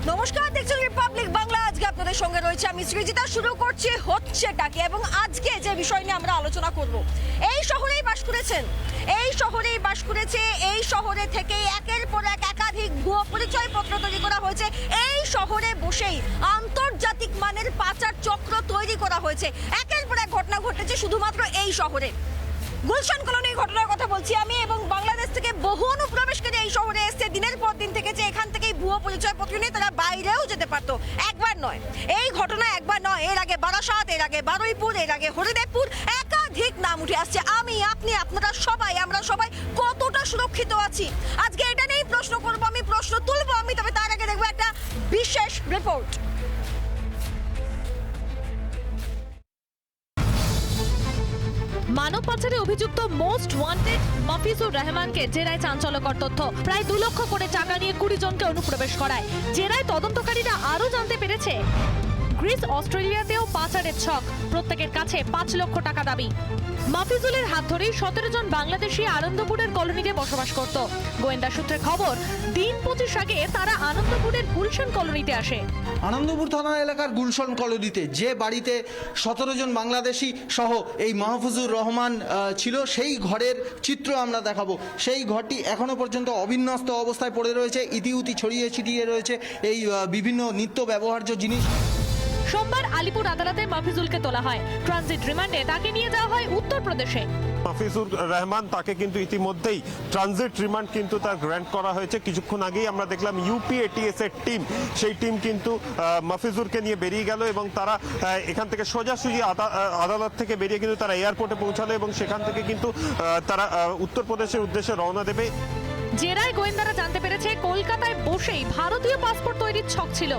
নমস্কার, দেখছেন রিপাবলিক বাংলা। আজকে আপনাদের সঙ্গে রয়েছে আমি সৃজিতা। শুরু করছি হচ্ছেটাকে, এবং আজকে যে বিষয় নিয়ে আমরা আলোচনা করব, এই শহরেই বাস করেছেন, এই শহরেই বাস করেছে, এই শহরে থেকে একের পর এক একাধিক ভুয়ো পরিচয়পত্র তৈরি করা হয়েছে। এই শহরে বসেই আন্তর্জাতিক মানের পাচার চক্র তৈরি করা হয়েছে। একের পর এক ঘটনা ঘটেছে শুধুমাত্র এই শহরে। গুলশান কলোনির ঘটনার কথা বলছি আমি, এবং বাংলাদেশ থেকে বহু অনুপ্রবেশকারী এই শহরে এসছে দিনের পর দিন থেকে, যে এখান থেকেই ভুয়ো পরিচয়পত্র নিয়ে তারা বাইরেও যেতে পারতো। একবার নয়, এই ঘটনা একবার নয়, এর আগে বারাসাত, এর আগে বারুইপুর, এর আগে হরিদেবপুর, একাধিক নাম উঠে আসছে। আমি, আপনি, আপনারা সবাই, আমরা সবাই কতটা সুরক্ষিত আছি, আজকে এটা নিয়েই প্রশ্ন করবো, আমি প্রশ্ন তুলবো আমি। তবে তার আগে দেখবো একটা বিশেষ রিপোর্ট। মানব পাচারে অভিযুক্ত মোস্ট ওয়ান্টেড মফিজুর রহমানকে জেরায় চাঞ্চল্যকর তথ্য। প্রায় 2 লক্ষ করে টাকা নিয়ে 20 জনকে অনুপ্রবেশ করায়। জেরায় তদন্তকারীরা আরও জানতে পেরেছে গ্রিস, অস্ট্রেলিয়াতেও পাচারের ছক, প্রত্যেকের কাছে 5 লক্ষ টাকা দাবি। মফিজুলের হাত ধরেই 17 জন বাংলাদেশি আনন্দপুরের কলোনিতে বসবাস করত। গোয়েন্দা সূত্রে খবর, দিন 25 আগে তারা আনন্দপুরের গুলশান কলোনিতে আসে। আনন্দপুর থানা এলাকার গুলশান কলোনিতে যে বাড়িতে 17 জন বাংলাদেশি সহ এই মাহফুজুর রহমান ছিল, সেই ঘরের চিত্র আমরা দেখাবো। সেই ঘরটি এখনো পর্যন্ত অবিন্যস্ত অবস্থায় পড়ে রয়েছে, ইতিউতি ছড়িয়ে ছিটিয়ে রয়েছে এই বিভিন্ন নিত্য ব্যবহার্য জিনিস। সোমবার আলিপুর আদালতে মফিজুলকে তোলা হয়। ট্রানজিট রিমান্ডে তাকে নিয়ে যাওয়া হয় উত্তরপ্রদেশে। মফিজুর রহমান তাকে কিন্তু ইতিমধ্যেই ট্রানজিট রিমান্ড কিন্তু তার গ্র্যান্ট করা হয়েছে। কিছুক্ষণ আগেই আমরা দেখলাম ইউপিএটিএস এর টিম, সেই টিম কিন্তু মফিজুরকে নিয়ে বেরিয়ে গেল, এবং তারা এখান থেকে সোজাসুজি আদালত থেকে বেরিয়ে কিন্তু তারা এয়ারপোর্টে পৌঁছালো, এবং সেখান থেকে কিন্তু তারা উত্তরপ্রদেশের উদ্দেশ্যে রওনা দেবে। জেরায় গোয়েন্দারা জানতে পেরেছে কলকাতায় বসেই ভারতীয় পাসপোর্ট তৈরির ছক ছিল।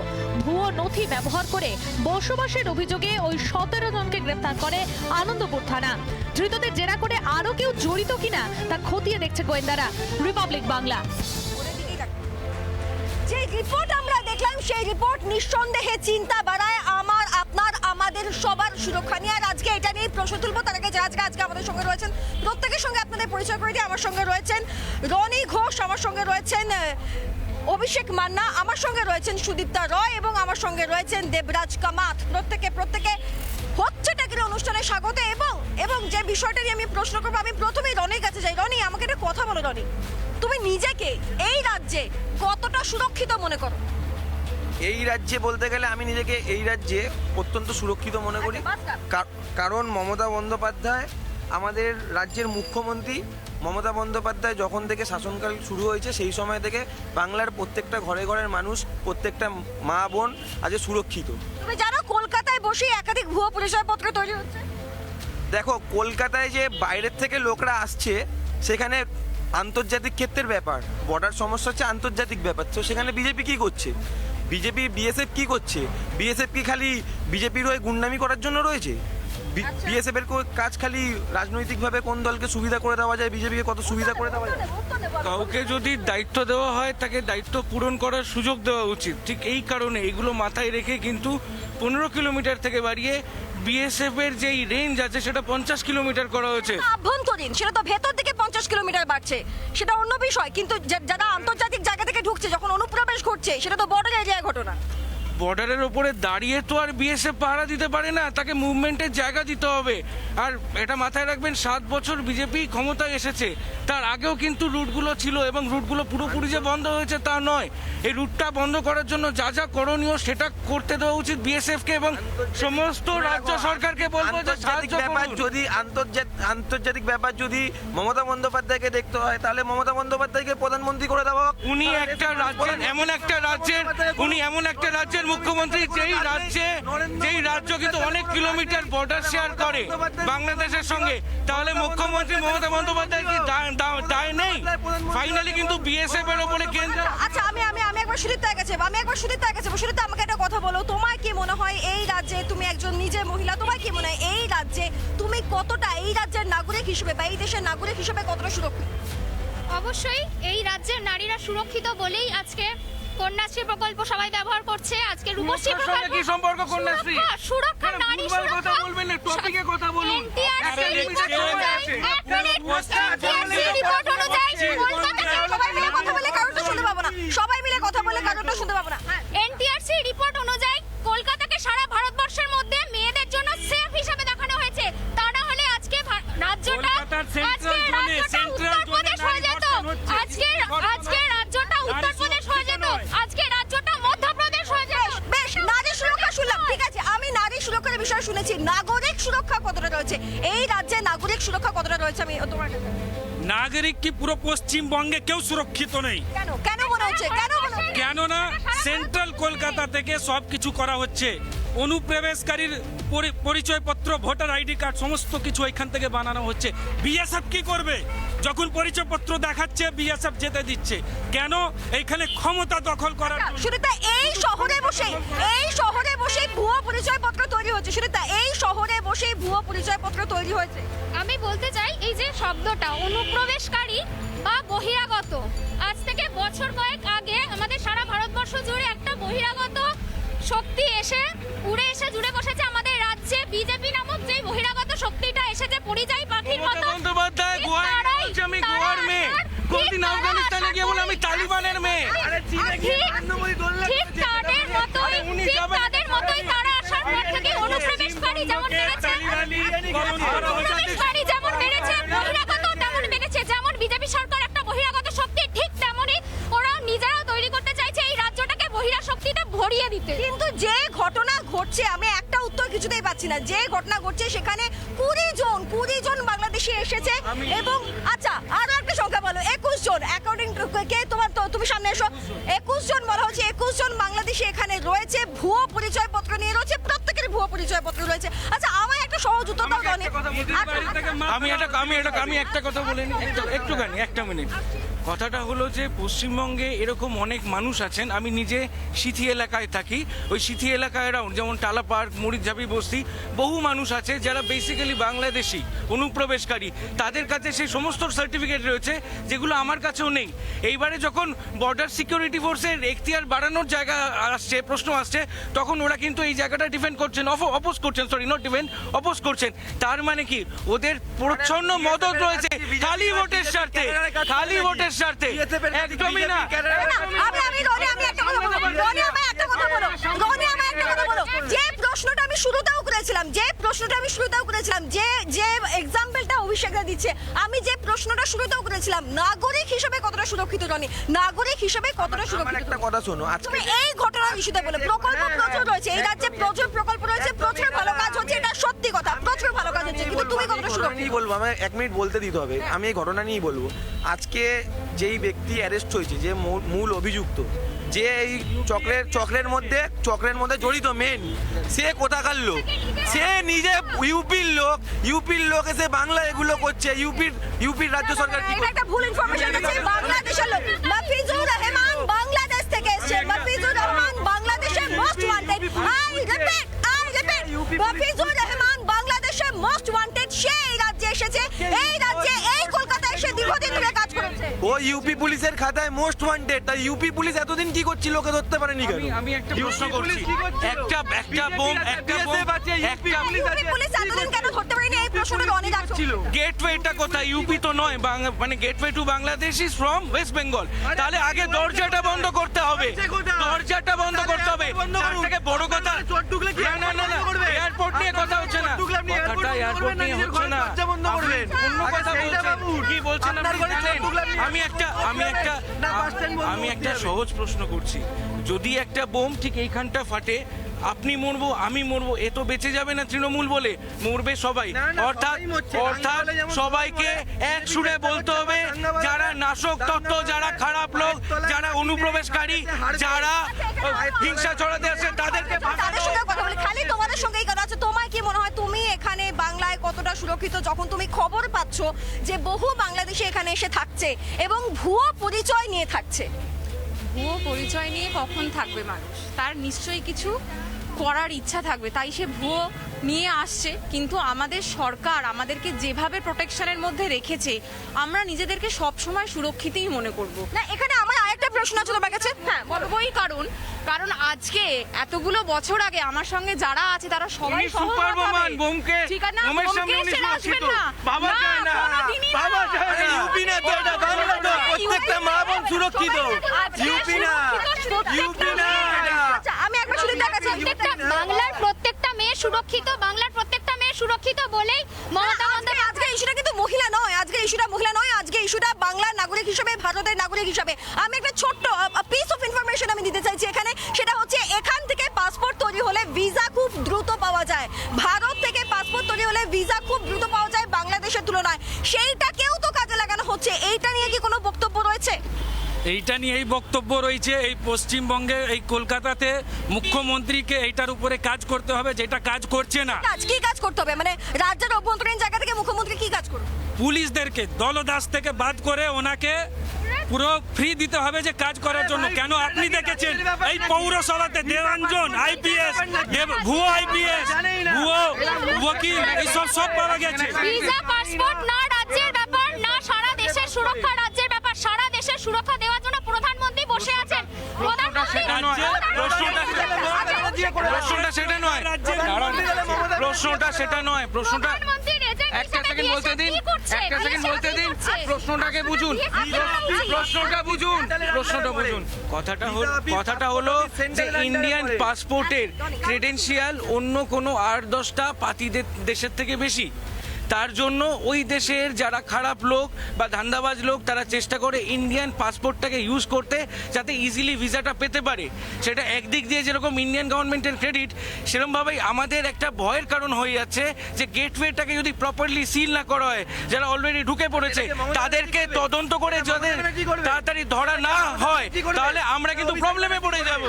ভুয়ো নথি ব্যবহার করে বসবাসের অভিযোগে ওই 17 জনকে গ্রেফতার করে আনন্দপুর থানা। ধৃতদের জেরা করে আরো কেউ জড়িত কিনা তা খতিয়ে দেখছে গোয়েন্দারা। রিপাবলিক বাংলা। যে রিপোর্ট আমরা দেখলাম, সেই রিপোর্ট নিঃসন্দেহে চিন্তা বাড়ায় আমার, আপনার, আমাদের সবার সুরক্ষা নিয়ে। আর আজকে এটা নিয়ে প্রশ্ন তুলবো। তার আগে আজকে আমাদের সঙ্গে রয়েছেন, প্রত্যেকের সঙ্গে আপনাদের পরিচয় করে দিই। আমার সঙ্গে রয়েছেন রনি ঘোষ, আমার সঙ্গে রয়েছেন অভিষেক মান্না, আমার সঙ্গে রয়েছেন সুদীপ্তা রয়, এবং আমার সঙ্গে রয়েছেন দেবরাজ কামাত। প্রত্যেকে হচ্ছেটাকে অনুষ্ঠানে স্বাগত। এবং যে বিষয়টা নিয়ে আমি প্রশ্ন করবো, আমি প্রথমেই রনির কাছে যাই। রনি, আমাকে একটা কথা বলো। রনি, তুমি নিজেকে এই রাজ্যে কতটা সুরক্ষিত মনে করো? এই রাজ্যে বলতে গেলে আমি নিজেকে এই রাজ্যে অত্যন্ত সুরক্ষিত মনে করি, কারণ মমতা বন্দ্যোপাধ্যায় আমাদের রাজ্যের মুখ্যমন্ত্রী। মমতা বন্দ্যোপাধ্যায় যখন থেকে শাসনকাল শুরু হয়েছে, সেই সময় থেকে বাংলার প্রত্যেকটা ঘরে ঘরের মানুষ, প্রত্যেকটা মা বোন আজ সুরক্ষিত। তুমি জানো কলকাতায় বসে একাধিক ভুয়ো পরিচয়পত্র তৈরি হচ্ছে? দেখো, কলকাতায় যে বাইরের থেকে লোকরা আসছে, সেখানে আন্তর্জাতিক ক্ষেত্রের ব্যাপার, বর্ডার সমস্যা হচ্ছে আন্তর্জাতিক ব্যাপার। তো সেখানে বিজেপি কি করছে? বিএসএফ কি করছে? বিএসএফ কি খালি বিজেপির হয়ে গুন্ডামি করার জন্য রয়েছে? বিএসএফ এর কাজ খালি রাজনৈতিকভাবে কোন দলকে সুবিধা করে দেওয়া যায়, বিজেপিকে কত সুবিধা করে দেওয়া যায়? কাউকে যদি দায়িত্ব দেওয়া হয়, তাকে দায়িত্ব পূরণ করার সুযোগ দেওয়া উচিত। ঠিক এই কারণে এগুলো মাথায় রেখে কিন্তু 15 কিলোমিটার থেকে বাড়িয়ে বিএসএফ এর যেই রেঞ্জ আছে সেটা 50 কিলোমিটার করা হয়েছে। আভ্যন্তরীণ, সেটা তো ভেতর থেকে 50 কিলোমিটার বাড়ছে, সেটা অন্য বিষয়। কিন্তু যারা আন্তর্জাতিক জায়গা থেকে ঢুকছে, যখন অনুপ্রবেশ ঘটছে, সেটা তো বর্ডার এরিয়ায় ঘটনা। বর্ডারের ওপরে দাঁড়িয়ে তো আর বিএসএফ পাহারা দিতে পারে না, তাকে মুভমেন্টের জায়গা দিতে হবে। আর এটা মাথায় রাখবেন, 7 বছর বিজেপি ক্ষমতায় এসেছে, তার আগেও কিন্তু রুটগুলো ছিল, এবং রুটগুলো পুরোপুরি যে বন্ধ হয়েছে তা নয়। এই রুটটা বন্ধ করার জন্য যা যা করণীয় সেটা করতে দেওয়া উচিত বিএসএফকে, এবং সমস্ত রাজ্য সরকারকে বলবো যে সাহায্য করুন। যদি আন্তর্জাতিক ব্যাপার যদি মমতা বন্দ্যোপাধ্যায়কে দেখতে হয়, তাহলে মমতা বন্দ্যোপাধ্যায়কে প্রধানমন্ত্রী করে দেওয়া হোক। উনি এমন একটা রাজ্যের মুখ্যমন্ত্রী, যেই রাজ্য কিন্তু অনেক কিলোমিটার বর্ডার শেয়ার করে বাংলাদেশের সঙ্গে। তাহলে মুখ্যমন্ত্রী মমতা বন্দ্যোপাধ্যায় কি দায় নেই? ফাইনালি কিন্তু বিএসএফ এর উপরে কেন্দ্র। আচ্ছা, আমি একবার সুদীপ্তার কাছে সুদীপ্তা, আমাকে একটা কথা বলো। তোমার কি মনে হয় এই রাজ্যে, তুমি একজন নিজে মহিলা, তোমার কি মনে হয় এই রাজ্যে তুমি কতটা, এই রাজ্যের নাগরিক হিসেবে বা এই দেশের নাগরিক হিসেবে কতটা সুরক্ষিত? অবশ্যই এই রাজ্যের নারীরা সুরক্ষিত বলেই আজকে কন্যাশ্রী প্রকল্প সবাই ব্যবহার করছে। আজকে রূপশ্রী প্রকল্প কি সম্পর্ক কন্যাশ্রী? সুরক্ষা, নারী সুরক্ষা। কথা বলবেন না, টপিকে কথা বলুন। এনটিআরসি রিপোর্ট অনুযায়ী, রিপোর্ট অনুযায়ী কলকাতাকে সবাই মিলে কথা বলে কারোটা শুনতে পাবো না। এই রাজ্যে নাগরিক সুরক্ষা কতটা রয়েছে আমি তোমার কাছে নাগরিক কি পুরো পশ্চিমবঙ্গে কেউ সুরক্ষিত নেই? কেন কেন মনে হচ্ছে কেন মনে হচ্ছে? কেননা সেন্ট্রাল কলকাতা থেকে সব কিছু করা হচ্ছে। অনুপ্রবেশকারীর পরিচয়পত্র, ভোটার আইডি কার্ড সমস্ত কিছু এখান থেকে বানানো হচ্ছে। বিএসএফ কি করবে? যখন পরিচয়পত্র দেখাচ্ছে বিএসএফ যেতে দিচ্ছে কেন? এইখানে ক্ষমতা দখল করার জন্য। সুনিতা, এই শহরে বসে ভুয়ো পরিচয়পত্র তৈরি হচ্ছে। সুনিতা, এই শহরে বসে ভুয়ো পরিচয়পত্র তৈরি হয়েছে। আমি বলতে চাই এই যে শব্দটা অনুপ্রবেশকারী বা বহিরাগত, আজ থেকে বছর কয়েক আগে আমাদের সারা ভারতবর্ষ জুড়ে একটা বহিরাগত শক্তি এসে উড়ে এসে জুড়ে বসেছে আমাদের রাজ্যে। বিজেপি নামক যে বহিরাগত শক্তিটা এসেছে পরিযায়ী পাখির মতো। মমতা বন্দ্যোপাধ্যায় গোয়ার মেয়ে বলছে, আমি গোয়ার মেয়ে। কোনদিন আফগানিস্তানে গিয়ে বলে আমি তালিবানের মেয়ে। ঠিক তাদের মতোই তারা আসার পর থেকে অনুপ্রবেশকারী যেমন বেড়েছে, বহিরাগত তেমন বেড়েছে। যেমন বিজেপি সরকার একটা বহিরাগত শক্তি, ঠিক তেমনই ওরা নিজেরাও তৈরি করতে চাইছে এই রাজ্যটাকে বহিরা শক্তিতে ভরিয়ে দিতে। কিন্তু যে ঘটনা ঘটছে, আমি একটা উত্তর কিছুতেই পাচ্ছি না। যে ঘটনা ঘটছে সেখানে 20 জন বাংলাদেশি এসেছে এবং আচ্ছা আরো একটা সংখ্যা বলো। 21 জন, অ্যাকর্ডিং টু কে তুমি সামনে এসো। 21 জন বলা হচ্ছে, 21 জন বাংলাদেশি এখানে রয়েছে, ভুয়ো পরিচয়পত্র নিয়ে রয়েছে, প্রত্যেকের ভুয়ো পরিচয়পত্র রয়েছে। আচ্ছা, আমার একটা সহজ উত্তর দাও টনি। আমি একটা কথা বলে নিই একটুখানি, একটা মিনিট। কথাটা হলো যে পশ্চিমবঙ্গে এরকম অনেক মানুষ আছেন। আমি নিজে সিথি এলাকায় থাকি। ওই সিথি এলাকায় অ্যারাউন্ড যেমন টালা পার্ক, মরিচঝাপি বস্তি, বহু মানুষ আছে যারা বেসিক্যালি বাংলাদেশি অনুপ্রবেশকারী। তাদের কাছে সেই সমস্ত সার্টিফিকেট রয়েছে যেগুলো আমার কাছেও নেই। এইবারে যখন বর্ডার সিকিউরিটি ফোর্সের এখতিয়ার বাড়ানোর জায়গা আসছে, প্রশ্ন আসছে, তখন ওরা কিন্তু এই জায়গাটা ডিফেন্ড করছেন, অপোজ করছেন, সরি নট ডিফেন্ড, অপোজ করছেন। তার মানে কি ওদের প্রচ্ছন্ন মদত রয়েছে খালি ভোটের স্বার্থে, খালি ভোটের স্বার্থে। একদমই না। আমি রনি একটা কথা বলবো। রনি আমায় একটা কথা বলো। যে প্রশ্নটা আমি শুরুতেও করেছিলাম, যে এক্সাম্পলটা অভিষেকরা দিচ্ছে, আমি যে প্রশ্নটা শুরুতেও করেছিলাম, নাগরিক হিসেবে কতটা সুরক্ষিত রনি? নাগরিক হিসেবে কতটা সুরক্ষিত? একটা কথা শোনো, তুমি এই ঘটনার ইস্যুতে বলো। প্রকল্প প্রচুর রয়েছে এই রাজ্যে, প্রচুর প্রকল্প রয়েছে, প্রচুর ভালো কাজ হচ্ছে, এটা সত্যি কথা, প্রচুর ভালো কাজ হচ্ছে, কিন্তু তুমি কতটা সুরক্ষিত? বলবো, আমার 1 মিনিট বলতে দিতে হবে। আমি এই ঘটনা নিয়েই বলবো। আজকে যেই ব্যক্তি অ্যারেস্ট হয়েছে, যে মূল অভিযুক্ত, যে এই চক্রের মধ্যে জড়িত মেন, সে কোথাকার লোক? সে নিজে ইউপির লোক এসে বাংলা এগুলো করছে। ইউপির রাজ্য সরকার কি এটা একটা ভুল ইনফরমেশন আছে। বাংলাদেশের লোক মাফিজুর রহমান বাংলাদেশ থেকে এসেছে। মাফিজুর রহমান বাংলাদেশের most wanted. I repeat Mafizur Rahman বাংলাদেশের মোস্ট ওয়ান্টেড। সে এই রাজ্যে এসেছে, এই রাজ্যে এই কলকাতায় এসে দীর্ঘদিন ধরে কাজ করেছে। ও ইউপি পুলিশের খাতায় মোস্ট ওয়ান্টেড। তাই ইউপি পুলিশ এতদিন কি করছিল, লোকে ধরতে পারেনি কেন? আমি একটা প্রশ্ন করছি। একটা বোম ইউপি পুলিশ এতদিন কেন ধরতে পারেনি, এই প্রশ্নটা রনি রাখছিল। গেটওয়েটা কোথায়? ইউপি তো নয়, মানে gateway to Bangladesh is from West Bengal. তাহলে আগে দরজাটা বন্ধ করতে হবে, দরজাটা বন্ধ করতে হবে। তার থেকে বড় কথা, না এয়ারপোর্ট নিয়ে কথা হচ্ছে না, কথাটা এয়ারপোর্ট নিয়ে হচ্ছে না, অন্য কথা বলছেন। কি বলছেন আপনি জানেন? আমি একটা সহজ প্রশ্ন করছি। যদি একটা বোম ঠিক এইখানটা ফাটে, আপনি মরবো, আমি মরবো, এ তো বেঁচে যাবে না তৃণমূল বলে, মরবে সবাই। অর্থাৎ সবাইকে এক সুরে বলতে হবে, যারা নাশক তত্ত্ব, যারা খারাপ লোক, যারা অনুপ্রবেশকারী, যারা হিংসা ছড়াতে আসে, তাদেরকে তাদের সঙ্গে কথা বলি। খালি তোমাদের সঙ্গেই কথা আছে। তোমার কি মনে হয়, তুমি এখানে বাংলায় কতটা সুরক্ষিত যখন তুমি খবর পাচ্ছ যে বহু বাংলাদেশি এখানে এসে থাকছে এবং ভুয়ো পরিচয় নিয়ে থাকছে? ভুয়ো পরিচয় নিয়ে কখন থাকবে মানুষ? তার নিশ্চয়ই কিছু করার ইচ্ছা থাকবে, তাই সে ভুয়ো নিয়ে আসছে। কিন্তু আমাদের সরকার আমাদেরকে যেভাবে প্রোটেকশনের মধ্যে রেখেছে, আমরা নিজেদেরকে সবসময় সুরক্ষিতই মনে করব। না, এখানে আমার আরেকটা প্রশ্ন আছে তোমার কাছে। হ্যাঁ, বলবোই, কারণ আজকে এতগুলো বছর আগে আমার সঙ্গে যারা আছে তারা সবাই সুপার বোমান বোমকে ঠিক আছে না, বোমের সামনে উনি সুরক্ষিত। বাবা যায় না, বাবা যায় না। ইউপি না তো, এটা বাংলা তো, প্রত্যেকটা মা বোন সুরক্ষিত। ইউপি না। আচ্ছা, আমি একবার শুধু দেখাচ্ছি, বাংলার প্রত্যেকটা মেয়ে সুরক্ষিত, বাংলার প্রত্যেকটা মেয়ে সুরক্ষিত বলেই মমতা বন্দ্যোপাধ্যায়। আজকে ইস্যুটা কিন্তু মহিলা নয়, আজকে ইস্যুটা বাংলার নাগরিক হিসেবে, ভারতের নাগরিক হিসেবে। আমি একটা ছোট্ট পিস অফ ইনফরমেশন আমি দিতে চাইছি এখানে। সেটা হচ্ছে, এখান থেকে পাসপোর্ট তৈরি হলে ভিসা খুব দ্রুত পাওয়া যায়। ভারত থেকে পাসপোর্ট তৈরি হলে ভিসা খুব দ্রুত পাওয়া এইটা নিয়েই বক্তব্য রয়েছে। এই পশ্চিমবঙ্গে এই কলকাতাতে মুখ্যমন্ত্রীকে এইটার উপরে কাজ করতে হবে, যেটা কাজ করছে না। কি কাজ করতে হবে, মানে রাজ্যের অভ্যন্তরীণ জায়গা থেকে মুখ্যমন্ত্রী কি কাজ করবে? পুলিশদেরকে দলদাস থেকে বাদ করে ওনাকে পুরো ফ্রি দিতে হবে যে কাজ করার জন্য। কেন আপনি দেখেছেন এই পৌরসভাতে দেবাঞ্জন আইপিএস, ভুয়ো আইপিএস, ভুয়ো ওকিল, এইসব সব পাওয়া গেছে। ভিসা পাসপোর্ট না রাজ্যের ব্যাপার, না সারা দেশের সুরক্ষা রাজ্যের ব্যাপার। সারা দেশের সুরক্ষা দেওয়ার জন্য প্রধানমন্ত্রী বসে আছেন। প্রশ্নটা সেটা নয়, প্রশ্নটা সেটা নয়, প্রশ্নটা সেটা নয়, প্রশ্নটা একটা সেকেন্ড বলতে দিন, একটা সেকেন্ড বলতে দিন, প্রশ্নটাকে বুঝুন, প্রশ্নটা বুঝুন, প্রশ্নটা বুঝুন। কথাটা হলো যে ইন্ডিয়ান পাসপোর্টের ক্রেডেনশিয়াল অন্য কোনো 8-10টা পাতি দেশের থেকে বেশি। তার জন্য ওই দেশের যারা খারাপ লোক বা ধান্দাবাজ লোক তারা চেষ্টা করে ইন্ডিয়ান পাসপোর্টটাকে ইউজ করতে, যাতে ইজিলি ভিসাটা পেতে পারে। সেটা একদিক দিয়ে যেরকম ইন্ডিয়ান গভর্নমেন্টের ক্রেডিট, সেরকমভাবেই আমাদের একটা ভয়ের কারণ হয়ে যাচ্ছে যে গেটওয়েটাকে যদি প্রপারলি সিল না করা হয়, যারা অলরেডি ঢুকে পড়েছে তাদেরকে তদন্ত করে যাদের তাড়াতাড়ি ধরা না হয়, তাহলে আমরা কিন্তু প্রবলেমে পড়ে যাব।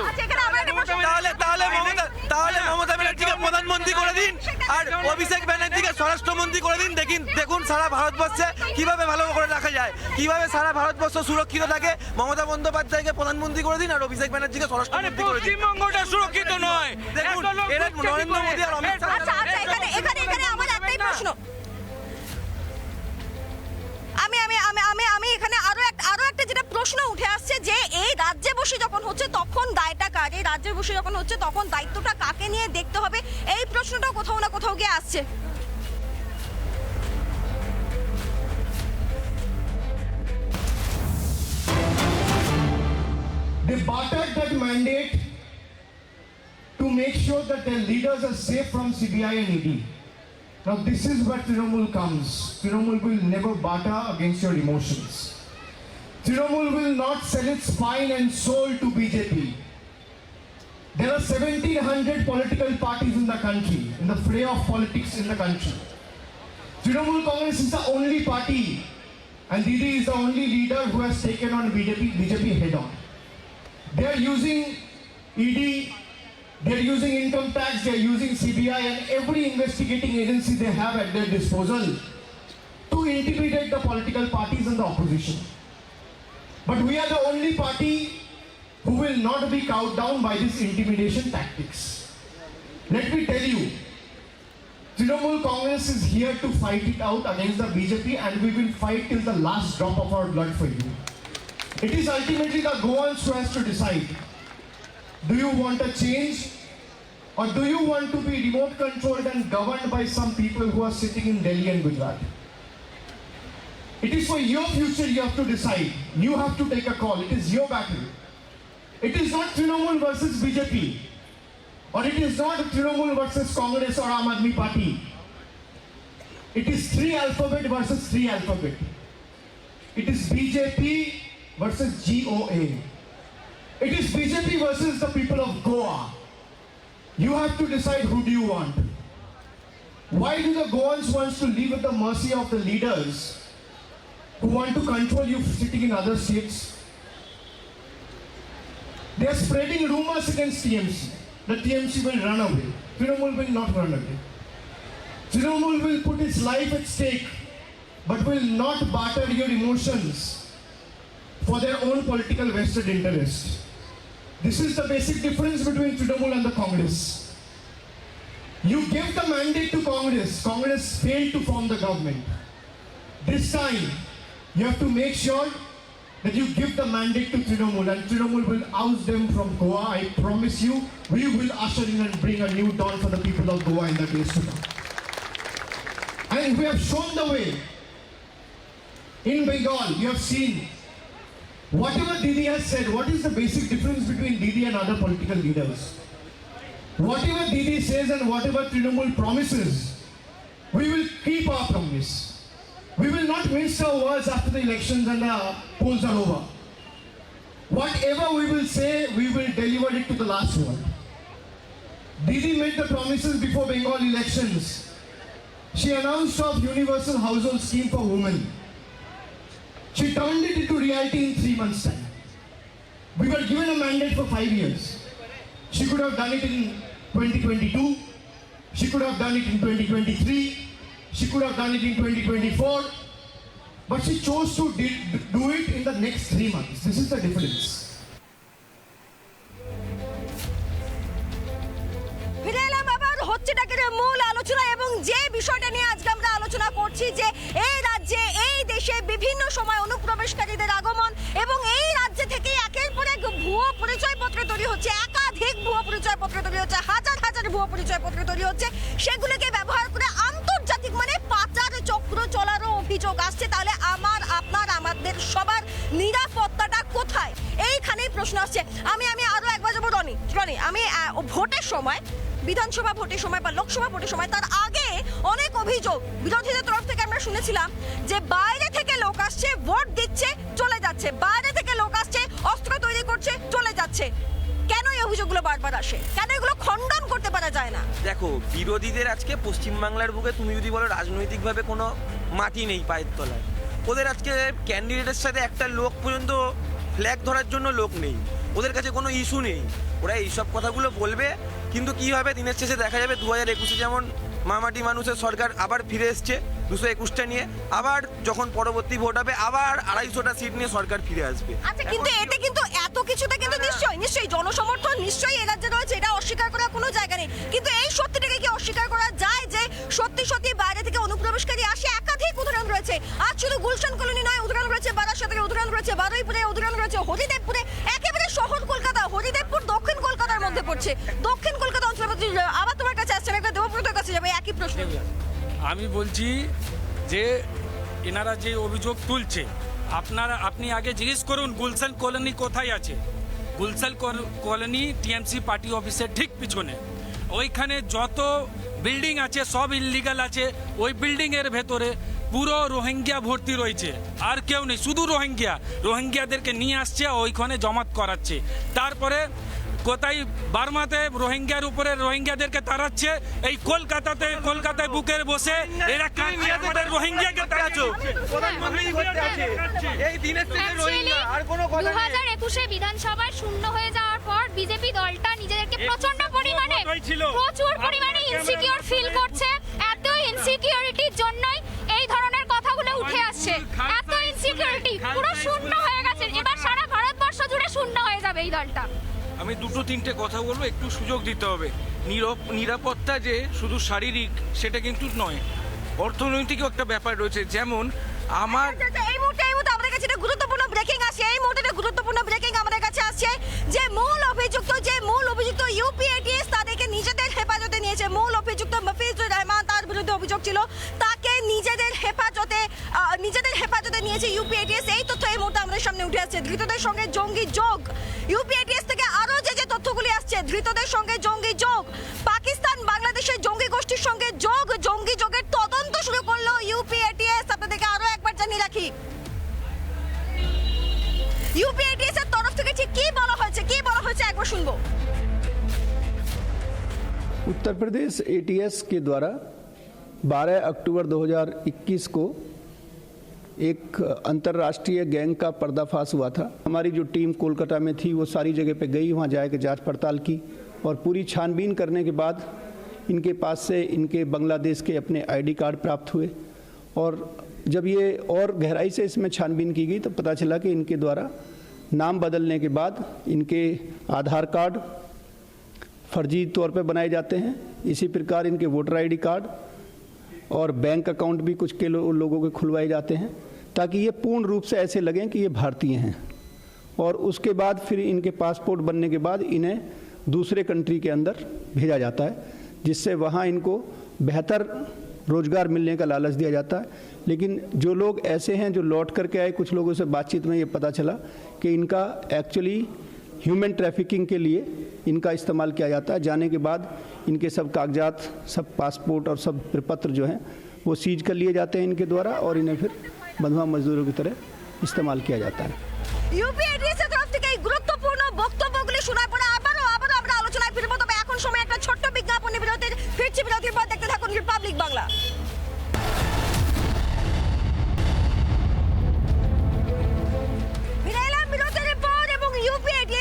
তাহলে মমতা ব্যানার্জিকে প্রধানমন্ত্রী করে দিন আর অভিষেক ব্যানার্জিকে স্বরাষ্ট্রমন্ত্রী করে দিন। দেখুন সারা ভারতবর্ষে কিভাবে ভালো করে রাখা যায়, কিভাবে সারা ভারতবর্ষ সুরক্ষিত থাকে। মমতা বন্দ্যোপাধ্যায়কে প্রধানমন্ত্রী করে দিন আর অভিষেক ব্যানার্জিকে স্বরাষ্ট্রমন্ত্রী করে দিন। পশ্চিমবঙ্গটা সুরক্ষিত নয়। দেখুন এরা নরেন্দ্র মোদী আর অমিত শাহ। আচ্ছা এখানে আমার একটাই প্রশ্ন। আমি এখানে আরো একটা যেটা প্রশ্ন উঠে আসছে যে এই রাজ্যে বসে যখন হচ্ছে তখন দায়টা কার? এই রাজ্যে বসে যখন হচ্ছে তখন দায়িত্বটা কাকে নিয়ে দেখতে হবে? এই প্রশ্নটাও কোথাও না কোথাও গিয়ে আসছে। They bartered that mandate to make sure that their leaders are safe from CBI and ED. Now this is where Trinamool comes. Trinamool will never barter against your emotions. Trinamool will not sell its spine and soul to BJP. There are 1,700 political parties in the country, in the fray of politics in the country. Trinamool Congress is the only party, and Didi is the only leader who has taken on BJP head on. They are using ED, they are using income tax, they are using CBI and every investigating agency they have at their disposal to intimidate the political parties and the opposition. But we are the only party who will not be cowed down by this intimidation tactics. Let me tell you, Trinamool Congress is here to fight it out against the BJP, and we will fight till the last drop of our blood for you. It is ultimately the Goans who has to decide. Do you want a change, or do you want to be remote controlled and governed by some people who are sitting in Delhi and Gujarat? It is for your future you have to decide. You have to take a call. It is your battle. It is not Trinamool versus BJP, or it is not Trinamool versus Congress or Aam Aadmi Party. It is 3 alphabet versus 3 alphabet. It is BJP versus GOA. It is BJP versus the people of Goa. You have to decide who do you want. Why do the Goans want to live at the mercy of the leaders who want to control you sitting in other states? They are spreading rumors against TMC. The TMC will run away. Trinamool will not run away. Trinamool will put its life at stake, but will not barter your emotions for their own political vested interest. This is the basic difference between Trinamool and the Congress. You give the mandate to Congress. Congress failed to form the government. This time, you have to make sure that you give the mandate to Trinamool, and Trinamool will oust them from Goa. I promise you, we will usher in and bring a new dawn for the people of Goa in the days to come. And we have shown the way. In Bengal, you have seen whatever Didi has said. What is the basic difference between Didi and other political leaders? Whatever Didi says and whatever Trinamool promises, we will keep our promise. We will not mince our words after the elections and the polls are over. Whatever we will say, we will deliver it to the last word. Didi made the promises before Bengal elections. She announced of universal household scheme for women. She turned it into reality in 3 months' time. We were given a mandate for 5 years. She could have done it in 2022. She could have done it in 2023. She could have done it in 2024. But she chose to do it in the next 3 months. This is the difference. ফিরে এলাম আবার হচ্ছেটাকে মূল আলোচনা এবং যে বিষয়টা নিয়ে আজকে আমরা আলোচনা করছি যে এই রাজ্যে এই দেশে বিভিন্ন সময় অনুপ্রবেশকারীদের আগমন এবং এই রাজ্য থেকে একের পর এক ভুয়ো পরিচয়পত্র তৈরি হচ্ছে, একাধিক ভুয়ো পরিচয়পত্র তৈরি হচ্ছে, হাজার হাজার ভুয়ো পরিচয়পত্র তৈরি হচ্ছে, সেগুলোকে ব্যবহার করে আন্তর্জাতিক মানে পাচার চক্র চলারও অভিযোগ আসছে। তাহলে আমার আপনার আমাদের সবার নিরাপত্তাটা কোথায়? এইখানেই প্রশ্ন আসছে। আমি আরো একবার যাবো রনি আমি ভোটের সময়, বিধানসভা ভোটের সময় বা লোকসভা ভোটের সময় তার আগে অনেক অভিযোগ বিরোধীদের তরফ থেকে আমরা শুনেছিলাম যে বাইরে থেকে লোক আসছে, ভোট দিচ্ছে, চলে যাচ্ছে, বাইরে থেকে লোক আসছে, অস্ত্র তৈরি করছে, চলে যাচ্ছে। কেন এই অভিযোগগুলো বারবার আসে? কেন এগুলো খণ্ডন করতে পারা যায় না? দেখো, বিরোধীদের আজকে পশ্চিমবাংলার বুকে তুমি যদি বলো রাজনৈতিকভাবে কোনো মাটি নেই পায়ের তলায়, ওদের আজকে ক্যান্ডিডেটের সাথে একটা লোক পর্যন্ত ফ্ল্যাগ ধরার জন্য লোক নেই, ওদের কাছে কোনো ইস্যু নেই। ওরা এইসব কথাগুলো বলবে, কিন্তু কি হবে দিনের শেষে দেখা যাবে 2021-এ যেমন মামাটি মানুষের সরকার আবার ফিরে এসছে 221টা নিয়ে, আবার যখন পরবর্তী ভোট হবে আবার 250টা সিট নিয়ে সরকার ফিরে আসবে। আচ্ছা, কিন্তু এতে কিন্তু এত কিছুতে কিন্তু নিশ্চয়ই জনসমর্থন নিশ্চয়ই এ রাজ্যে রয়েছে, এটা অস্বীকার করার কোনো জায়গা নেই। কিন্তু এই সত্যিটাকে কি অস্বীকার করা যায় যে সত্যি বাইরে থেকে অনুপ্রবেশকারী আসে? একাধিক উদাহরণ রয়েছে। আজ শুধু গুলশান কলোনি নয়, উদাহরণ রয়েছে বারাসাতের, উদাহরণ রয়েছে বারুইপুরে, উদাহরণ রয়েছে হরিদেবপুরে, একেবারে শহর কলকাতা। হরিদেবপুর দক্ষিণ কলকাতার মধ্যে পড়ছে, দক্ষিণ কলকাতা অঞ্চল। আবার তোমার কাছে আসছে, একটা দেবব্রতের কাছে যাবে, একই প্রশ্ন। আমি বলছি যে এনারা যে অভিযোগ তুলছে, আপনি আগে জিজ্ঞেস করুন গুলশান কলোনি কোথায় আছে। গুলশান কলোনি টিএমসি পার্টি অফিসের ঠিক পিছনে। ওইখানে যত বিল্ডিং আছে সব ইললিগাল আছে। ওই বিল্ডিংয়ের ভেতরে পুরো রোহিঙ্গিয়া ভর্তি রয়েছে, আর কেউ নেই, শুধু রোহিঙ্গিয়াদেরকে নিয়ে আসছে, ওইখানে জমাত করাচ্ছে। তারপরে কোথায় বার্মাতে রোহিঙ্গিয়ার উপরে রোহিঙ্গিয়াদেরকে তাড়াচ্ছে, এই কলকাতায় বুকের বসে এরা আমাদের রোহিঙ্গিয়াকে তাড়াচ্ছে। 2021-এ বিধানসভা শূন্য হয়ে যাওয়ার পর বিজেপি দলটা নিজেদেরকে প্রচুর পরিমাণে ইনসিকিউর ফিল করছে। এত ইনসিকিউরিটির জন্যই এই ধরনের কথাগুলো উঠে আসছে। এত ইনসিকিউরিটি পুরো শূন্য হয়ে গেছে, এবার সারা ভারতবর্ষ জুড়ে শূন্য হয়ে যাবে এই দলটা। আমি 2-3টে কথা বলবো, একটু সুযোগ দিতে হবে। নিরাপত্তা যে শুধু শারীরিক সেটা কিন্তু নয়, অর্থনৈতিকও একটা ব্যাপার রয়েছে। যেমন আমার এই মুহূর্তে আমাদের কাছে একটা গুরুত্বপূর্ণ ব্রেকিং আসছে, আমাদের কাছে আসছে যে মূল অভিযুক্ত ইউপিএটিএস তাদেরকে নিজেদের হেফাজতে নিয়েছে। মূল অভিযুক্ত মফিজুর রহমান, তার বিরুদ্ধে অভিযোগ ছিল, তাকে নিজেদের হেফাজতে নিয়েছে ইউপিএটিএস। এই তথ্য এই মুহূর্তে আমাদের সামনে উঠে আসছে। ধৃতদের সঙ্গে জঙ্গি যোগ, ইউপিএটিএস থেকে আরো যে তথ্যগুলি আসছে, ধৃতদের সঙ্গে জঙ্গি যোগ, পাকিস্তান বাংলাদেশের জঙ্গি গোষ্ঠীর সঙ্গে জঙ্গি যোগের তদন্ত শুরু করলো ইউপিএটিএস। আপনাদেরকে আরো একবার জানিয়ে রাখি, ইউপিএটিএস এর তরফ থেকে ঠিক কি বলা হয়েছে একবার শুনবো। उत्तर प्रदेश एटीएस के द्वारा 12 अक्टूबर 2021 को एक अंतर्राष्ट्रीय गैंग का पर्दाफाश हुआ था। हमारी जो टीम कोलकाता में थी वो सारी जगह पे गई, वहाँ जाके जांच पड़ताल की और पूरी छानबीन करने के बाद इनके पास से इनके बांग्लादेश के अपने आईडी कार्ड प्राप्त हुए। और जब ये और गहराई से इसमें छानबीन की गई तो पता चला कि इनके द्वारा नाम बदलने के बाद इनके आधार कार्ड फर्जी तौर पे बनाए जाते हैं। इसी प्रकार इनके वोटर आईडी कार्ड और बैंक अकाउंट भी कुछ के लोगों के खुलवाए जाते हैं ताकि ये पूर्ण रूप से ऐसे लगें कि ये भारतीय हैं। और उसके बाद फिर इनके पासपोर्ट बनने के बाद इन्हें दूसरे कंट्री के अंदर भेजा जाता है, जिससे वहाँ इनको बेहतर रोज़गार मिलने का लालच दिया जाता है। लेकिन जो लोग ऐसे हैं जो लौट करके आए, कुछ लोगों से बातचीत में ये पता चला कि इनका एक्चुअली ह्यूमन ट्रैफिकिंग के लिए इनका इस्तेमाल किया जाता है। जाने के बाद इनके सब कागजात, सब पासपोर्ट और सब प्रपत्र जो हैं वो सीज कर लिए जाते हैं इनके द्वारा और इन्हें फिर बंधुआ मजदूरों की तरह इस्तेमाल किया जाता है। ইউপিএটিএস এর তরফ থেকে এই গুরুত্বপূর্ণ বক্তব্যগুলি শোনার পরে আবারও আমরা আলোচনায় ফিরবো। তবে এখন সময় একটা ছোট্ট বিজ্ঞাপনী বিরতির। ফিরছি বিরতির পর, দেখতে থাকুন রিপাবলিক বাংলা। ফিরে এলাম বিরতির পর এবং ইউপিএটিএস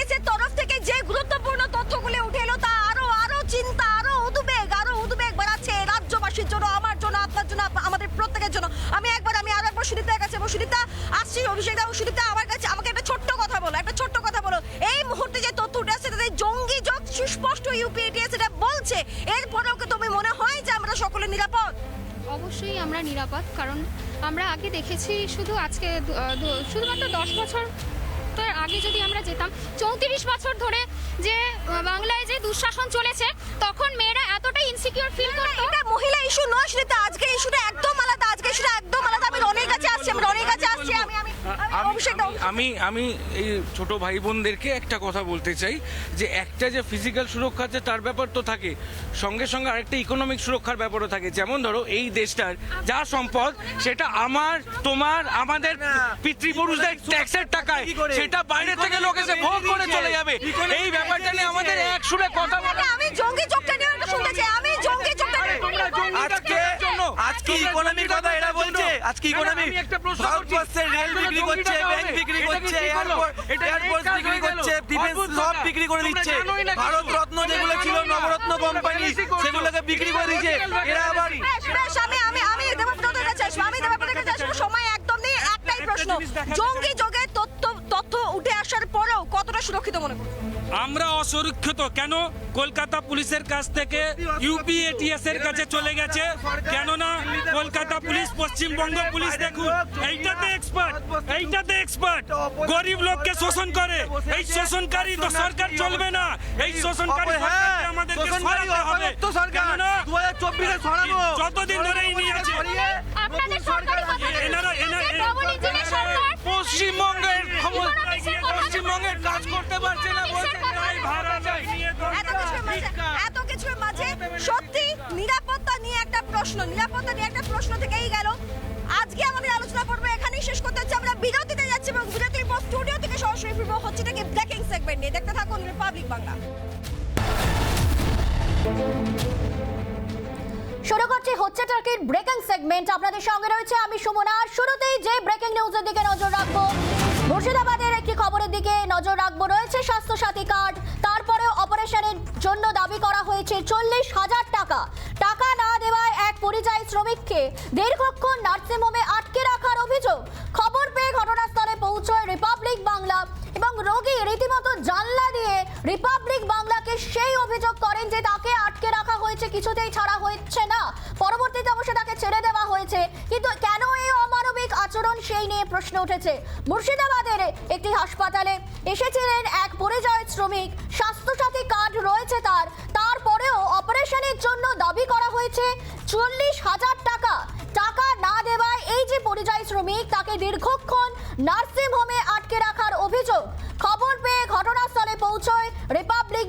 সুস্পষ্ট ইউপিএটিএস এটা বলছে, এরপরেও কি তুমি মনে হয় যে আমরা সকলে নিরাপদ? অবশ্যই আমরা নিরাপদ, কারণ আমরা আগে দেখেছি শুধু আজকে শুধুমাত্র 10 বছর তো আগে যদি আমরা যেতাম, 34 বছর ধরে যে বাংলায় যে দুঃশাসন চলেছে, তখন মেয়েরা এতটাই ইনসিকিউর ফিল করতো। এটা মহিলা ইস্যু নয় শ্রীতা, আজকে ইস্যুটা একদম আলাদা, আজকে ইস্যুটা একদম আলাদা। আমি রনির কাছে আসছি, আমি এই ছোট ভাই বোনদেরকে একটা কথা বলতে চাই যে একটা যে ফিজিক্যাল সুরক্ষা আছে তার ব্যাপার তো থাকে, সঙ্গে সঙ্গে আরেকটা ইকোনমিক সুরক্ষার ব্যাপারও থাকে। যেমন ধরো এই দেশটার যা সম্পদ সেটা আমার, তোমার, আমাদের পিতৃপুরুষদের ট্যাক্সের টাকায়, সেটা বাইরে থেকে লোক এসে ভোগ করে চলে যাবে। এই ব্যাপারটা নিয়ে আমাদের এক সুরে কথা বলা। আমি জঙ্গি চোখটা নিয়ে শুনতে চাই, আমি জঙ্গি চোখটা আজকে ইকোনমির কথা এরা বলছে, আজকে ইকোনমি ভারতবর্ষের রেল বিক্রি করছে, ব্যাংক বিক্রি করছে, এয়ারপোর্ট বিক্রি করছে, ডিফেন্স সব বিক্রি করে দিচ্ছে। ভারত রত্ন যেগুলো ছিল নবরত্ন কোম্পানি, সেগুলোকে বিক্রি করে দিচ্ছে এরা। আবার আমি দেবব্রতের কাছে আসবো, সময় একদম নেই। একটাই প্রশ্ন, জঙ্গি যোগে তথ্য উঠে আসার পরেও কতটা সুরক্ষিত মনে করো? আমরা অসুরক্ষিত কেন? কলকাতা পুলিশের কাছ থেকে ইউপিএটিএস এর কাছে চলে গেছে, কেননা কলকাতা পুলিশ, পশ্চিমবঙ্গ পুলিশ দেখুন এইটাতে এক্সপার্ট। গরিব লোককে শোষণ করে, এই শোষণকারী তো সরকার চলবে না, এই শোষণকারী সরকারকে আমাদেরকে সরাতে হবে। কেননা 2024-এ সরাবো, যতদিন ধরে এই নিয়ে আছে আপনাদের সরকারি কথা ডবল ইঞ্জিনের সরকার পশ্চিমবঙ্গের কাজ করতে পারছে না, বলছে ভাড়া চাই। এত কিছুর মাঝে সত্যি নিরাপত্তা নিয়ে একটা প্রশ্ন থেকেই গেল। আজকে আমাদের আলোচনা পর্ব এখানেই শেষ করতে হচ্ছে, আমরা বিরতিতে যাচ্ছি এবং বিরতির পর স্টুডিও থেকে সরাসরি ফিরবো হচ্ছে নাকি ব্রেকিং সেগমেন্ট নিয়ে। দেখতে থাকুন রিপাবলিক বাংলা। শুরু করছি হচ্ছে টার্কির ব্রেকিং সেগমেন্ট। আপনাদের সঙ্গে রয়েছে আমি সুমনা। শুরুতেই যে ব্রেকিং নিউজের দিকে নজর রাখবো, মুর্শিদাবাদের একটি খবরের দিকে নজর রাখবো। রয়েছে স্বাস্থ্য সাথী কার্ড, তারপরেও অপারেশনের জন্য দাবি করা হয়েছে 40,000 টাকা। টাকা না দেওয়ায় এক পরিযায়ী শ্রমিককে দীর্ঘক্ষণ নার্সিংহোমে আটকে রাখার অভিযোগ। খবর পেয়ে ঘটনাস্থলে পৌঁছয় রিপাবলিক বাংলা এবং রোগী রীতিমতো জানলা দিয়ে রিপাবলিক বাংলাকে সেই অভিযোগ করেন যে তাকে আটকে রাখা হয়েছে, কিছুতেই ছাড়া হচ্ছে না। পরবর্তীতে অবশ্য তাকে ছেড়ে দেওয়া হয়েছে, কিন্তু কেন এই অমানবিক আচরণ সেই নিয়ে প্রশ্ন উঠেছে। মুর্শিদাবাদের একটি হাসপাতালে এসেছিলেন এক পরিযায়ী শ্রমিক, স্বাস্থ্যসাথী কার্ড রয়েছে তারপরেও অপারেশনের জন্য দাবি করা হয়েছে 40,000 টাকা। টাকা না দেওয়ায় এই যে পরিযায়ী শ্রমিক, তাকে দীর্ঘক্ষণ নার্সিংহোমে আটকে রাখার অভিযোগ। খবর পেয়ে ঘটনাস্থলে পৌঁছয় রিপাবলিক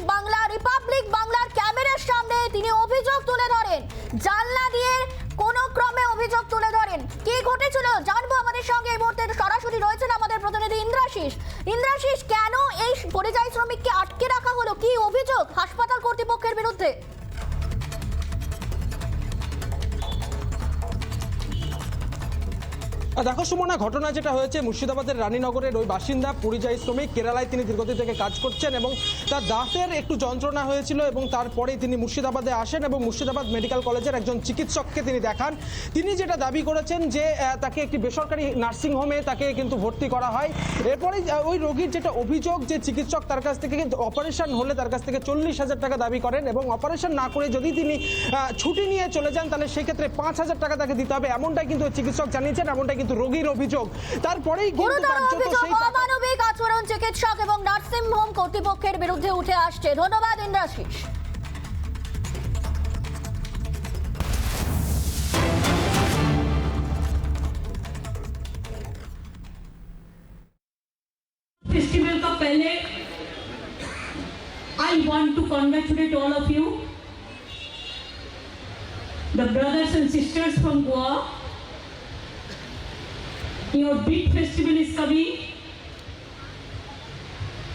বাংলার ক্যামেরার সামনে তিনি অভিযোগ তুলে ধরেন, জানলা দিয়ে কোন ক্রমে অভিযোগ তুলে ধরেন। কি ঘটেছিল জানবো। আমাদের সঙ্গে এই মুহূর্তে সরাসরি রয়েছেন আমাদের প্রতিনিধি ইন্দ্রাশিস। কেন এই পরিযায়ী শ্রমিককে আটকে রাখা হলো, কি অভিযোগ হাসপাতাল কর্তৃপক্ষের বিরুদ্ধে? দেখো সুমনা, ঘটনা যেটা হয়েছে মুর্শিদাবাদের রানীনগরের ওই বাসিন্দা পরিযায়ী শ্রমিক, কেরালায় তিনি দীর্ঘদিন থেকে কাজ করছেন এবং তার দাঁতের একটু যন্ত্রণা হয়েছিল এবং তারপরেই তিনি মুর্শিদাবাদে আসেন এবং মুর্শিদাবাদ মেডিকেল কলেজের একজন চিকিৎসককে তিনি দেখান। তিনি যেটা দাবি করেছেন যে তাকে একটি বেসরকারি নার্সিংহোমে তাকে কিন্তু ভর্তি করা হয়। এরপরে ওই রোগীর যেটা অভিযোগ যে চিকিৎসক তার কাছ থেকে কিন্তু অপারেশন হলে তার কাছ থেকে 40,000 টাকা দাবি করেন এবং অপারেশন না করে যদি তিনি ছুটি নিয়ে চলে যান তাহলে সেক্ষেত্রে 5,000 টাকা তাকে দিতে হবে। এমনটাই কিন্তু চিকিৎসক জানিয়েছেন, এমনটাই কিন্তু রোগীর অভিযোগ। তারপরেই অমানবিক আচরণ চিকিৎসক এবং নার্সিং হোম কর্তৃপক্ষের বিরুদ্ধে উঠে আসছে। ধন্যবাদ ইন্দ্রাশিস। फेस्टिवल का पहले I want to congratulate all of you, the brothers and sisters from Goa. Your big festival is coming.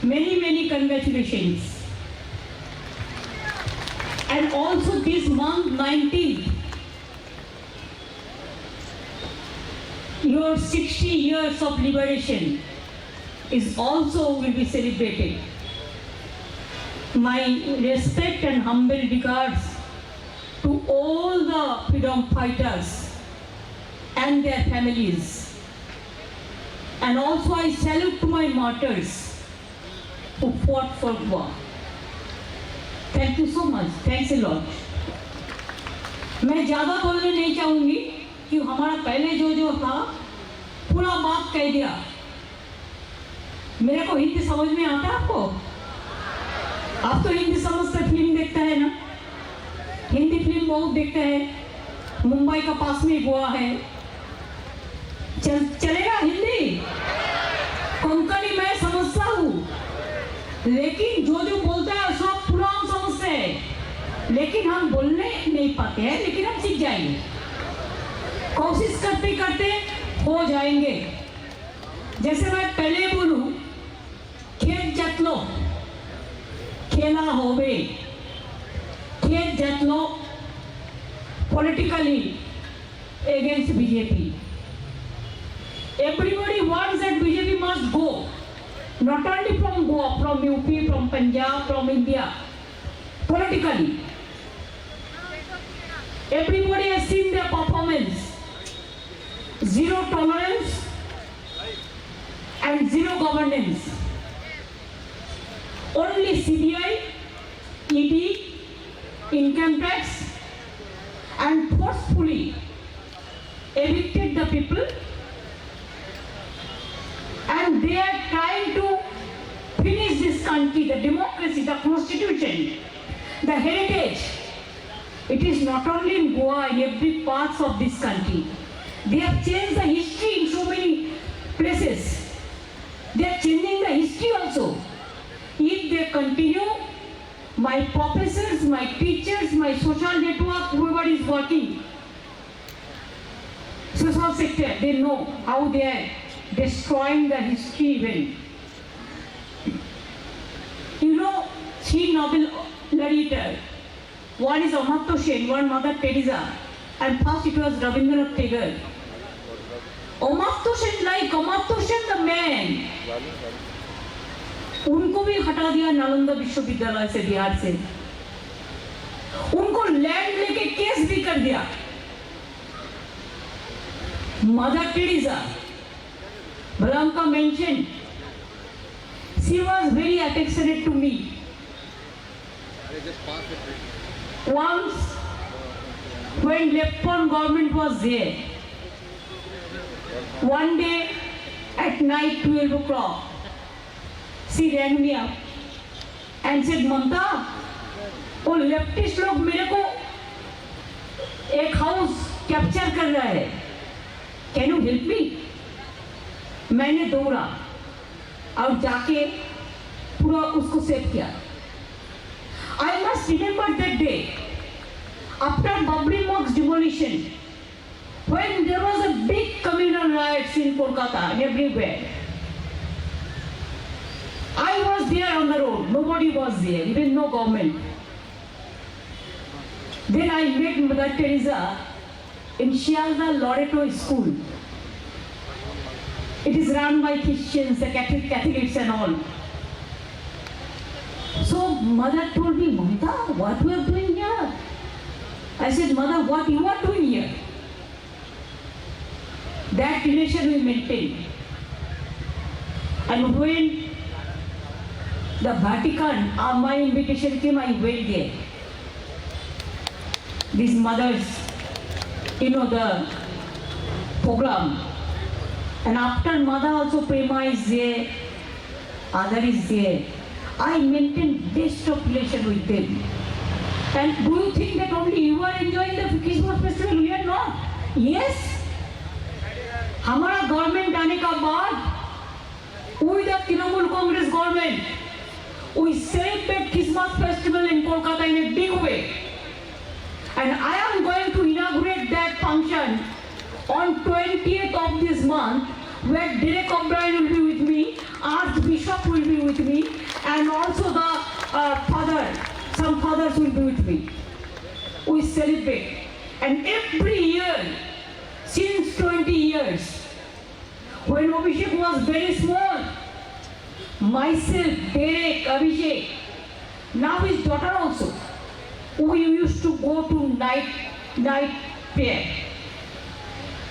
Many congratulations. And also this month 19th, your 60 years of liberation is also will be celebrated. My respect and humble regards to all the freedom fighters and their families. And also I salute to my martyrs who fought for Goa. Thank you so much, thanks a lot. मैं ज़्यादा बोलने नहीं चाहूँगी कि हमारा पहले जो था पूरा बात कह दिया। मेरे को हिंदी समझ में आता है आपको? आप तो हिंदी समझते, फिल्म देखते हैं ना, हिंदी फिल्म बहुत देखते हैं, मुंबई का पास में गोवा है, चलेगा हिंदी? कोंकणी मैं समझता हूँ, लेकिन जो बोलता है सब पूरा हम समझते हैं, लेकिन हम बोलने नहीं पाते हैं, लेकिन हम सीख जाएंगे, कोशिश करते करते हो जाएंगे। जैसे मैं पहले बोलूं, खेत जतलो खेला होवे, खेत जतलो politically against BJP. Everybody wants that BJP must go, not only from Goa, from UP, from Punjab, from India, politically. Everybody has seen their performance. Zero tolerance and zero governance. Only CBI, ED, income tax, and forcefully evicted the people, and they are trying to finish this country, the democracy, the constitution, the heritage. It is not only in Goa, in every part of this country. They have changed the history in so many places. They are changing the history also. If they continue, my professors, my teachers, my social network, whoever is working, social sector, they know how they are destroying the history even. You know, 3 Nobel laureates. One is Amartya Sen, one Mother Teresa, and first it was Rabindranath Tagore. Amartya Sen, like Amartya Sen, the man, उनको भी हटा दिया नालंदा विश्वविद्यालय से, बिहार से। उनको land लेके case भी कर दिया। Mother Teresa, Blanca mentioned, she was very affectionate to me. Once, when Lebanon government was there, one day at night 12 o'clock, she rang me up and said, "Mamta, वो लेफ्टिस्ट लोग मेरे को एक house capture कर रहा है, can you help me?" मैंने दौड़ा और जाके पूरा उसको सेव किया। I must remember that day, after Babri Mosque demolition, when there was a big communal riots in Kolkata and everywhere. I was there on the road, nobody was there, even no government. Then I met Mother Teresa in Shialda Loreto School. It is run by Christians, the Catholics and all. So Mother told me, "Mamta, what we are doing here?" I said, "Mother, what you are doing here?" That relation we maintained. And when the Vatican, my invitation came, I went there. These mothers, you know, the program. And after Mother also, Prema is there, Other is there. I maintain best of relation with them. And do you think that only you are enjoying the Christmas festival? We are not. Yes. हमारा government आने का बाद, with the Trinamool Congress government, we celebrate Christmas festival in Kolkata in a big way. And I am going to inaugurate that function on 20th of this month, where Derek O'Brien will be with me, Archbishop will be with me, and also the some fathers will be with me. We celebrate. And every year, since 20 years, when Abhishek was very small, myself, Derek, Abhishek, now his daughter also, we used to go to night prayer.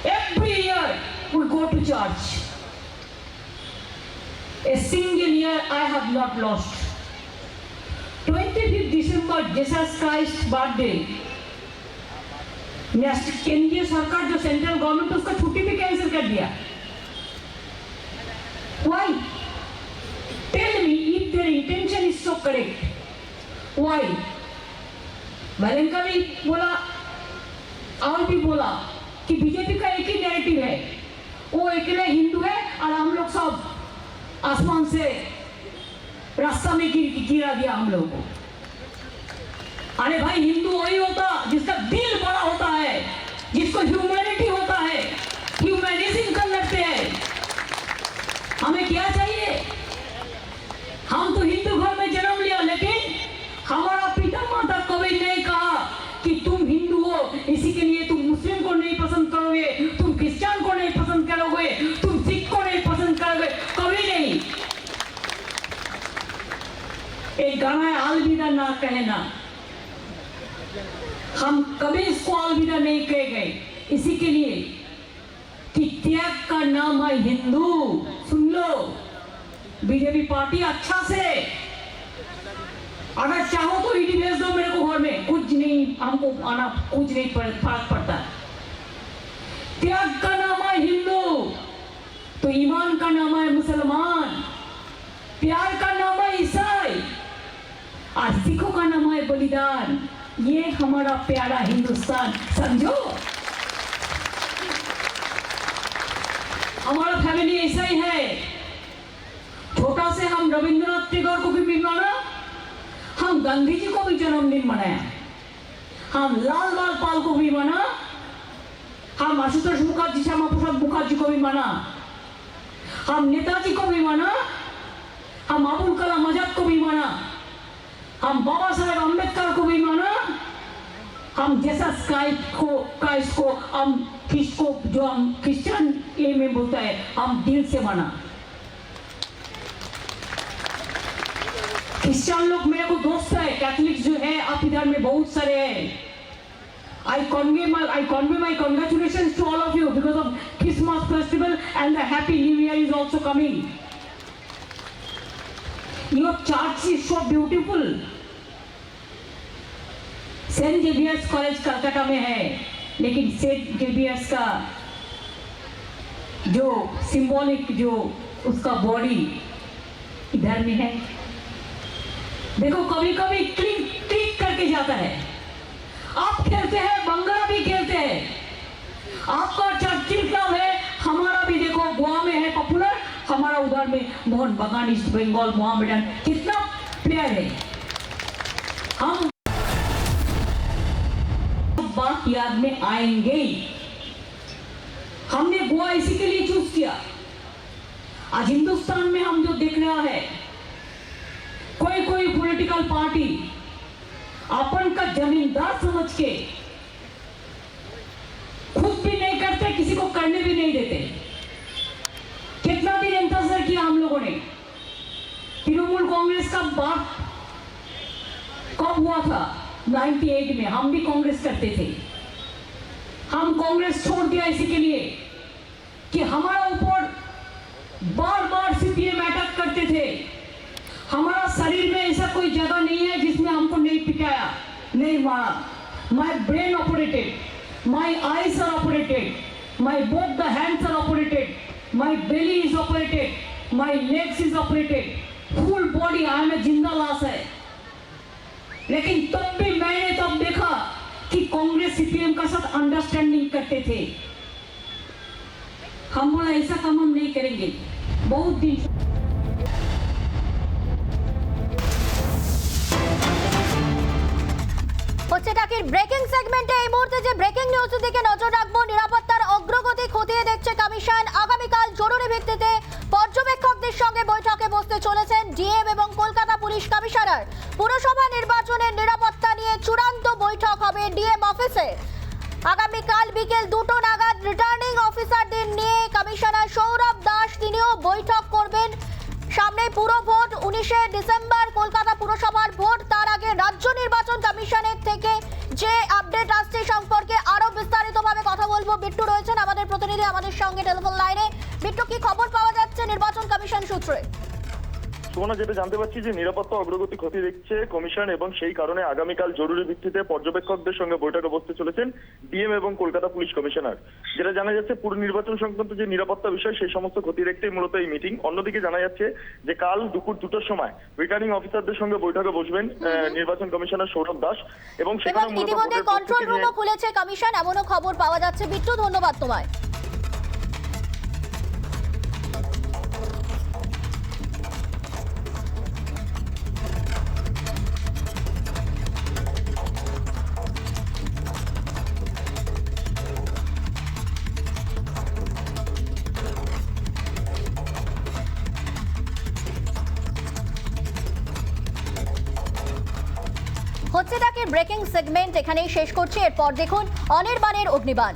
Every year we go to church. A single year I have not lost. 25th December Jesus Christ birthday, केंद्रीय सरकार जो central government उसका छुट्टी भी cancel कर दिया। Why? Tell me if their intention is so correct. Why? वैलेंका भी बोला और भी बोला कि बीजेपी का एक ही नैरेटिव है, वो अकेले हिंदू है और हम लोग सब आसमान से रास्ता में गिरा दिया हम लोगों को। अरे भाई, हिंदू वही होता जिसका दिल बड़ा होता है, जिसको ह्यूमैनिटी होता है, ह्यूमैनिज्म कर लगते हैं। हमें क्या चाहिए? हम तो हिंदू घर में जन्म लिया, लेकिन हमारा पिता माता कभी नहीं कहा कि तुम हिंदू हो इसी के लिए तुम मुस्लिम को नहीं पसंद करोगे, तुम क्रिश्चियन को नहीं पसंद करोगे, तुम सिख को नहीं पसंद करोगे, कभी नहीं। एक गाना है, अलविदा ना कहना, हम कभी इसको अलविदा नहीं कहे गए, इसी के लिए कि त्याग का नाम है हिंदू। सुन लो बीजेपी पार्टी, अच्छा से अगर चाहो तो ईडी भेज दो मेरे को घर में, कुछ नहीं, हमको आना कुछ नहीं फर्क पड़ता। त्याग का नाम है हिंदू तो ईमान का नाम है मुसलमान, प्यार का नाम है ईसाई और सिखों का नाम है बलिदान। ये हमारा प्यारा हिंदुस्तान, समझो। हमारा फैमिली ऐसा ही है। छोटा से हम रविंद्रनाथ टैगोर को भी माना, हम गांधी जी को भी जन्मदिन मनाया, हम लाल लाल पाल को भी माना, हम आशुतोष मुखर्जी, श्यामा प्रसाद मुखर्जी को भी माना, हम नेताजी को भी माना, हम अबुल कलाम आजाद को भी माना, हम बाबा साहेब अम्बेडकर को भी माना, हम जैसा क्राइस्ट को हम किसको जो हम क्रिश्चियन ये में बोलता है, हम दिल से माना। क्रिश्चियन लोग मेरे को दोस्त है, कैथलिक जो है आप इधर में बहुत सारे हैं। I convey my congratulations to all of you because of Christmas festival and the Happy New Year is also coming. Your church is so beautiful. Saint Xavier's college Calcutta में है, लेकिन सेंट जेवियर्स का जो सिंबॉलिक जो उसका body इधर में है। देखो कभी कभी क्लिक करके जाता है। आप खेलते हैं, बंगला भी खेलते हैं, आपका चर्चिल क्लब है, हमारा भी देखो गोवा में है पॉपुलर, हमारा उधर में मोहन बागान, ईस्ट बंगाल, मोहम्मडन, कितना प्लेयर है। हम बात याद में आएंगे। हमने गोवा इसी के लिए चूज किया। आज हिंदुस्तान में हम जो देख रहा है, कोई पॉलिटिकल पार्टी अपन का जमींदार समझ के खुद भी नहीं करते, किसी को करने भी नहीं देते। कितना दिन इंतजार किया हम लोगों ने। तृणमूल कांग्रेस का बात कब हुआ था? 98 में हम भी कांग्रेस करते थे। हम कांग्रेस छोड़ दिया इसी के लिए कि हमारा ऊपर बार बार सीपीएम अटैक करते थे। हमारा शरीर में ऐसा कोई जगह नहीं है जिसमें हमको नहीं पिटाया, नहीं मारा। My brain operated, my eyes are operated, my both the hands are operated, my belly is operated, my legs is operated, full body I am a जिंदा लाश है। लेकिन तब भी मैंने तब देखा कि कांग्रेस सीपीएम का साथ अंडरस्टैंडिंग करते थे। हम बोला ऐसा काम हम नहीं करेंगे। बहुत दिन হচ্ছে টাকির ব্রেকিং সেগমেন্টে এই মুহূর্তে যে ব্রেকিং নিউজের দিকে নজর রাখবো। নিরাপত্তার অগ্রগতি খতিয়ে দেখছে কমিশন। আগামীকাল জরুরি ভিত্তিতে পর্যবেক্ষকদের সঙ্গে বৈঠকে বসতে চলেছেন ডিএম এবং কলকাতা পুলিশ কমিশনার। পুরসভা নির্বাচনের নিরাপত্তা নিয়ে চূড়ান্ত বৈঠক হবে ডিএম অফিসে। আগামীকাল বিকেল 2টো নাগাদ রিটার্নিং অফিসারদের নিয়ে কমিশনার সৌরভ দাস তিনিও বৈঠক করবেন। সামনে পুরো ভোট 19শে ডিসেম্বর কলকাতা পুরসভার ভোট। তার আগে রাজ্য নির্বাচন কমিশনের থেকে যে আপডেট আসছে সম্পর্কে আরো বিস্তারিতভাবে কথা বলবো। বিট্টু রয়েছেন আমাদের প্রতিনিধি আমাদের সঙ্গে টেলিফোন লাইনে। বিট্টু, কি খবর পাওয়া যাচ্ছে নির্বাচন কমিশন সূত্রে? তোমরা যেটা জানতে পারছি যে নিরাপত্তা অগ্রগতি ক্ষতি দেখছে কমিশন এবং সেই কারণে আগামীকাল জরুরি ভিত্তিতে পর্যবেক্ষকদের সঙ্গে বৈঠকে বসতে চলেছেন ডিএম এবং কলকাতা পুলিশ কমিশনার। যেটা জানা যাচ্ছে পুরো নির্বাচন সংক্রান্ত যে নিরাপত্তা বিষয় সেই সমস্ত ক্ষতি দেখতেই মূলত এই মিটিং। অন্যদিকে জানা যাচ্ছে যে কাল দুপুর 2টোর সময় রিটার্নিং অফিসারদের সঙ্গে বৈঠকে বসবেন নির্বাচন কমিশনার সৌরভ দাস এবং সেখানে মূলত ইতিমধ্যে কন্ট্রোল রুমও খুলেছে কমিশন, এমনও খবর পাওয়া যাচ্ছে। বিট্টু, ধন্যবাদ তোমায়। হচ্ছে তাকে ব্রেকিং সেগমেন্ট এখানেই শেষ করছি। এরপর দেখুন অনির্বাণের অগ্নিবাণ।